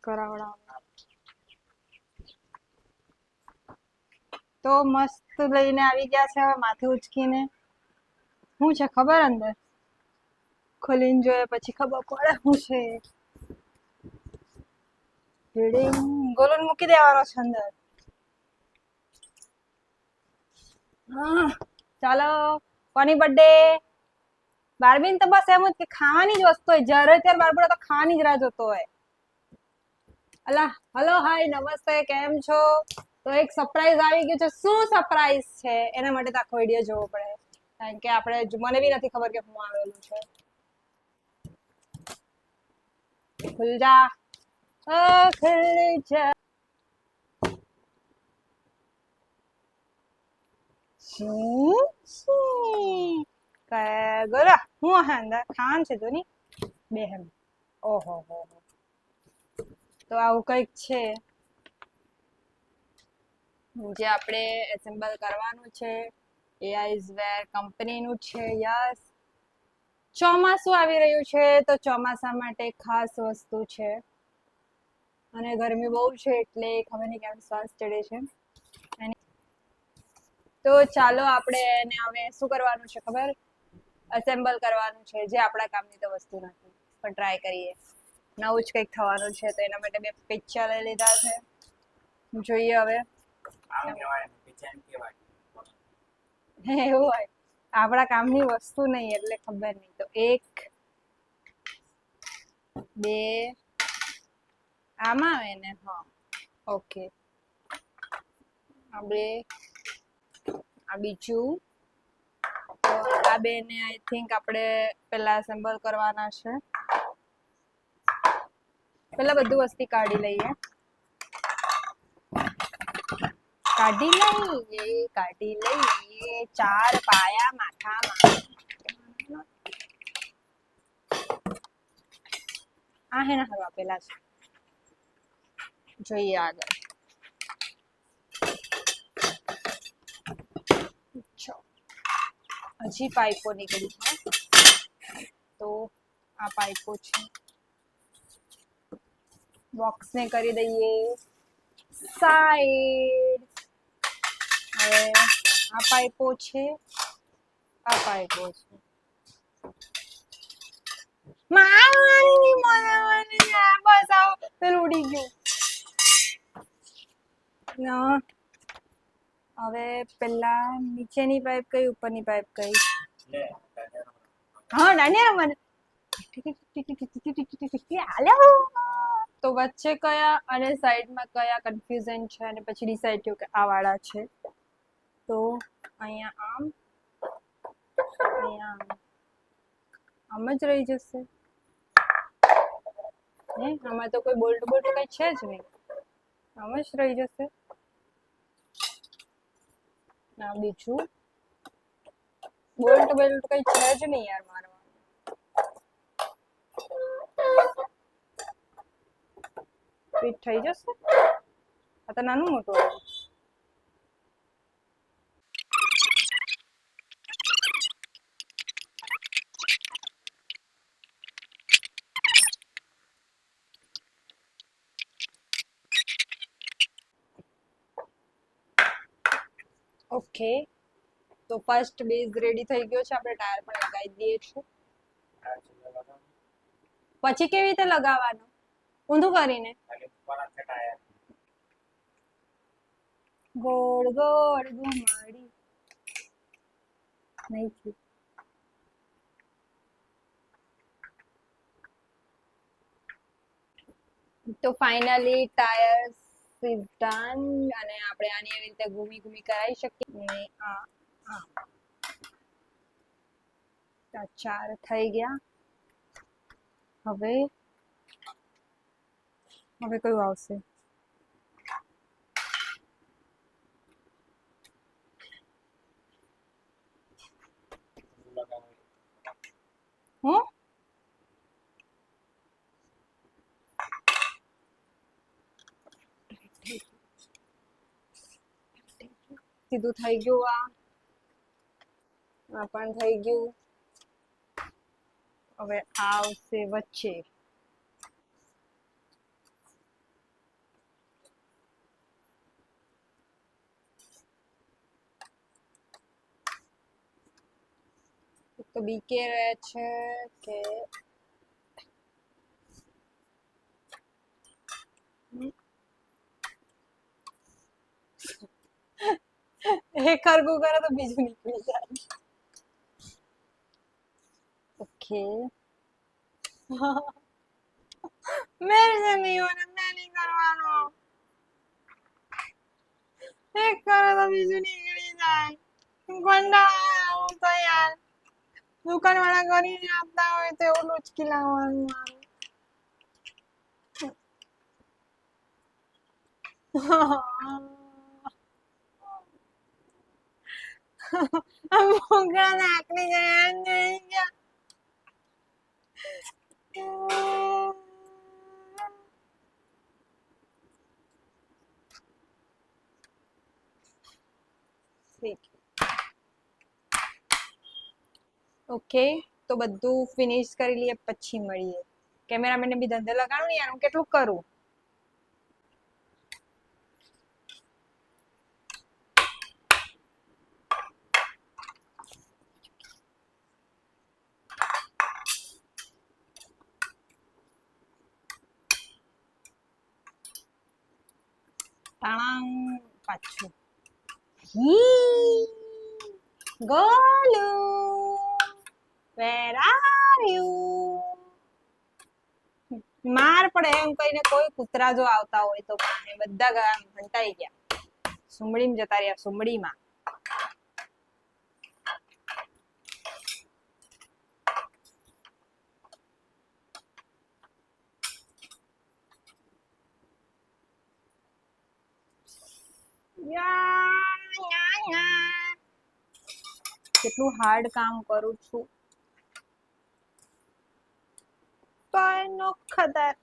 કરાવડાવ તો મસ્ત લઈને આવી ગયા છે હવે માથે ઉચકીને. શું છે ખબર અંદર? ખોલીને જોઈએ પછી ખબર પડે શું છે. ગોલન મૂકી દેવાનો છે અંદર. હા ચાલો, કોની બર્થડે? બારબીન તો બસ એમ જ કે ખાવાની જ વસ્તુ હોય, જ્યારે ત્યારે બારબડો તો ખાવાની જ રાહ જોતો હોય. અલા હલો હાય નમસ્તે, કેમ છો? તો એક સરપ્રાઈઝ આવી ગયું છે. શું સરપ્રાઈઝ છે એના માટે તો આખો વિડીયો જોવો પડે, કારણ કે આપણે મને બી નથી ખબર કે શું આવેલું છે. ખુલ જા, ઓ ખુલ જા. શું ગોરા હું હે અંદર ખાન છે તો ની બેહન. ઓહો હો, તો આવું કઈક છે જે આપણે એસેમ્બલ કરવાનું છે. એઆઈઝવેર કંપનીનું છે. યસ, ચોમાસું આવી રહ્યું છે તો ચોમાસા માટે ખાસ વસ્તુ છે, અને ગરમી બહુ છે એટલે ખબર નહીં કેમ શ્વાસ ચડે છે. તો ચાલો આપણે એને હવે શું કરવાનું છે ખબર? એસેમ્બલ કરવાનું છે, જે આપણા કામની તો વસ્તુ નથી, પણ ટ્રાય કરીએ. નવું જ કંઈક થવાનું છે તો એના માટે મેં પિક્ચર લઈ લીધા છે. જોઈએ હવે. એવું હોય, આપણા કામની વસ્તુ નહીં એટલે ખબર નહીં. તો 1 2 આમાં આવે ને? હા ઓકે. આ 2 આ બીજું. તો આ 2 ને આઈ થિંક આપણે પેલા એસેમ્બલ કરવાના છે. પેલા બધું વસ્તી કાઢી લઈએ. કાઢી લઈએ 4 પાયા માથામાં. આ હેના હારું આપેલા છે. જોઈએ આગળ. હજી પાઇપો નીકળી છે, તો આ પાઇપો છે. બોક્સને કરી દઈએ સાઈડ. હવે આ પાઇપો છે, આ પાઇપો છે. મારવાની બસ આવ પેલું ઉડી ગયું. હવે પેલા નીચેની પાઇપ કઈ, ઉપરની પાઇપ કઈ? હા ડાન્યા રમવાનું. તો વચ્ચે કયા અને સાઈડમાં કયા કન્ફ્યુઝન છે, અને પછી ડિસાઈડ થયું કે આ વાળા છે. તો અહીંયા આમ, અહીંયા આમ જ રહી જશે. આમાં તો કોઈ બોલ્ટ કઈ છે જ નહીં, આમ જ રહી જશે. ના બીજું બોલ્ટ કઈ છે જ નહીં યાર મારવાનું. ફિટ થઈ જશે. આ તો નાનું મોટું આવ્યું. ઓકે, તો ફર્સ્ટ બેઝ રેડી થઈ ગયો છે. આપણે ટાયર પણ લગાવી દઈએ છીએ. પછી કેવી રીતે લગાવવાનું? ઊંધું કરીને ગોળ ગોળ ઘુમાડી નહીં. તો ફાઇનલી ટાયર્સ ઇઝ ડન, અને આપણે આની એવી રીતે ઘૂમી કરાવી શકીએ. ને આ 4 થઈ ગયા. હવે કયું આવશે? હું સીધું થઈ ગયું. આ પણ થઈ ગયું. હવે આવશે વચ્ચે. તો બીકે રહે છે કે એક હરગું કરે તો બીજું નીકળી જાય. ઓકે મેરે से नहीं होना, मैं नहीं करવાનો. એક કરે તો બીજું નીકળી જાય. કંટાળો હું તો યાર દુકાન વાળા કરીને આપતા હોય તો એવું લુચકી લાવવાનું મારું. ભૂંગળા નાકની જાય નહીં ગયા. ઓકે તો બધું ફિનિશ કરી લઈએ પછી મળીએ. કેમેરામેનને બી ધંધે લગાડું ને યાર, હું કેટલું કરું. પાછું ગોલુ વેર આર યુ. માર પડે એમ કહીને કોઈ કૂતરા જો આવતા હોય તો બધા ગયા ઘંટાઈ ગયા. સુમડીમાં જતા રહ્યા, સુમડીમાં. કેટલું હાર્ડ કામ કરું છું તો એનો ખબર.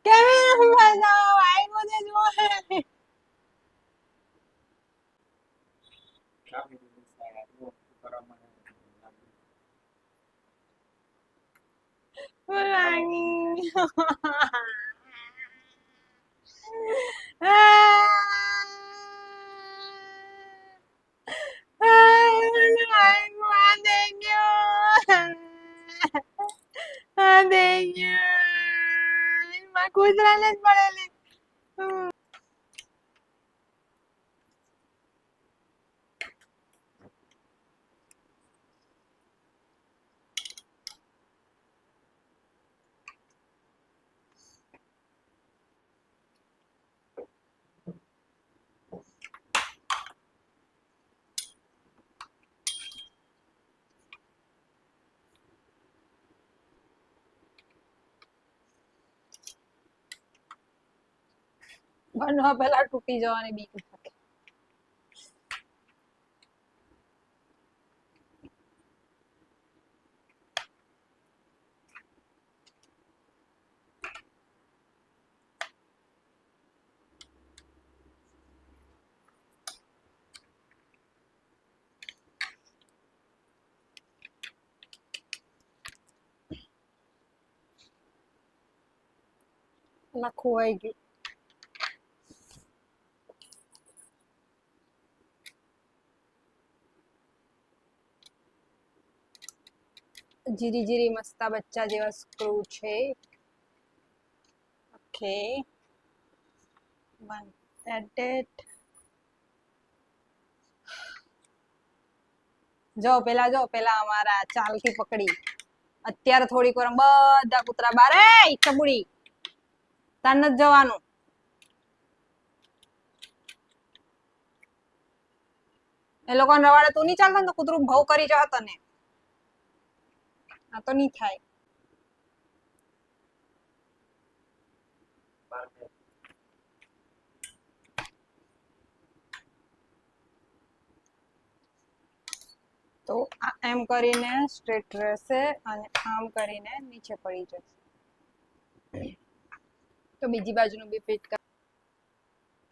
કેમેરા બતાવો ભાઈ, મુझे जो है કૂતરાને જ પડેલી. બનવા પેલા તૂટી જવાની બીક લાગે. ખોવાઈ ગયું. જીરી જીરી મસ્તા બચ્ચા જેવા સ્ક્રૂ છે. ઓકે વન એડેટ. જો પેલા અમારા ચાલકી પકડી. અત્યારે થોડીક વાર બધા કૂતરા બારે ચબુડી તાર નથી જવાનું. એ લોકો રવાડે તું નહીં ચાલતો ને તો કૂતરું ભાવ કરી જતો તને. આ તો નહીં થાય. તો એમ કરીને સ્ટ્રેટ રહેશે અને આમ કરીને નીચે પડી જશે. તો બીજી બાજુનું બી ફિટ કર.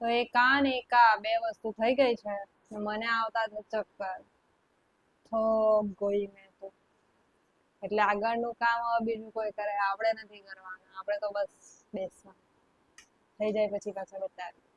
તો એ કા ને કા બે વસ્તુ થઈ ગઈ છે. મને આવતા જ ચક્કર થોક ગોઈ મેં તો. એટલે આગળનું કામ હવે બીજું કોઈ કરે, આપણે નથી કરવાનું, આપણે તો બસ બેસવાનું. થઈ જાય પછી પાછા બતાવી.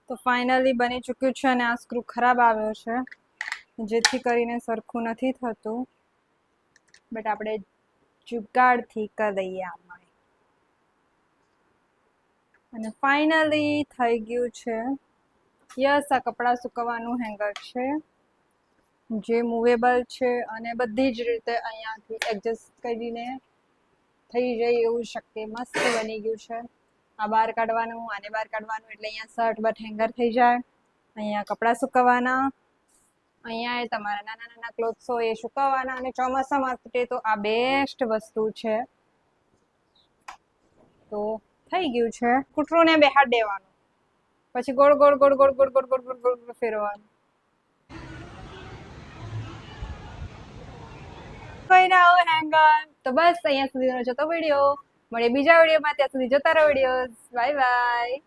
તો ફાઇનલી બની ચૂક્યું છે અને આ સ્ક્રૂ ખરાબ આવ્યો છે, જેથી કરીને સરખું નથી થતું. બટ આપણે જુગાડથી કરી દઈએ આમાં. અને ફાઇનલી થઈ ગયું છે. યસ, આ કપડાં સુકવવાનું હેંગર છે જે મૂવેબલ છે અને બધી જ રીતે અહીંયાથી એડજસ્ટ કરીને થઈ જાય એવું શક્ય મસ્ત બની ગયું છે. આ બહાર કાઢવાનું, આને બહાર કાઢવાનું, એટલે અહીંયા શર્ટ બટ હેંગર થઈ જાય. અહીંયા કપડાં સુકવવાના, અહીંયા એ તમારા નાના નાના ક્લોથ્સ હોય એ સુકવવાના. અને ચોમાસા માટે તો આ બેસ્ટ વસ્તુ છે. તો થઈ ગયું છે. કૂતરું ને બેહાડ દેવાનું, પછી ગોળ ગોળ ગોળ ગોળ ગોળ ગોળ ગોળ ગોળ ગોળ ફેરવાનું. કઈ ના આવું હેંગર. તો બસ અહીંયા સુધીનો જતો વિડીયો. મળે બીજા વિડીયોમાં, ત્યાં સુધી જોતા રહો વિડીયો. Bye bye.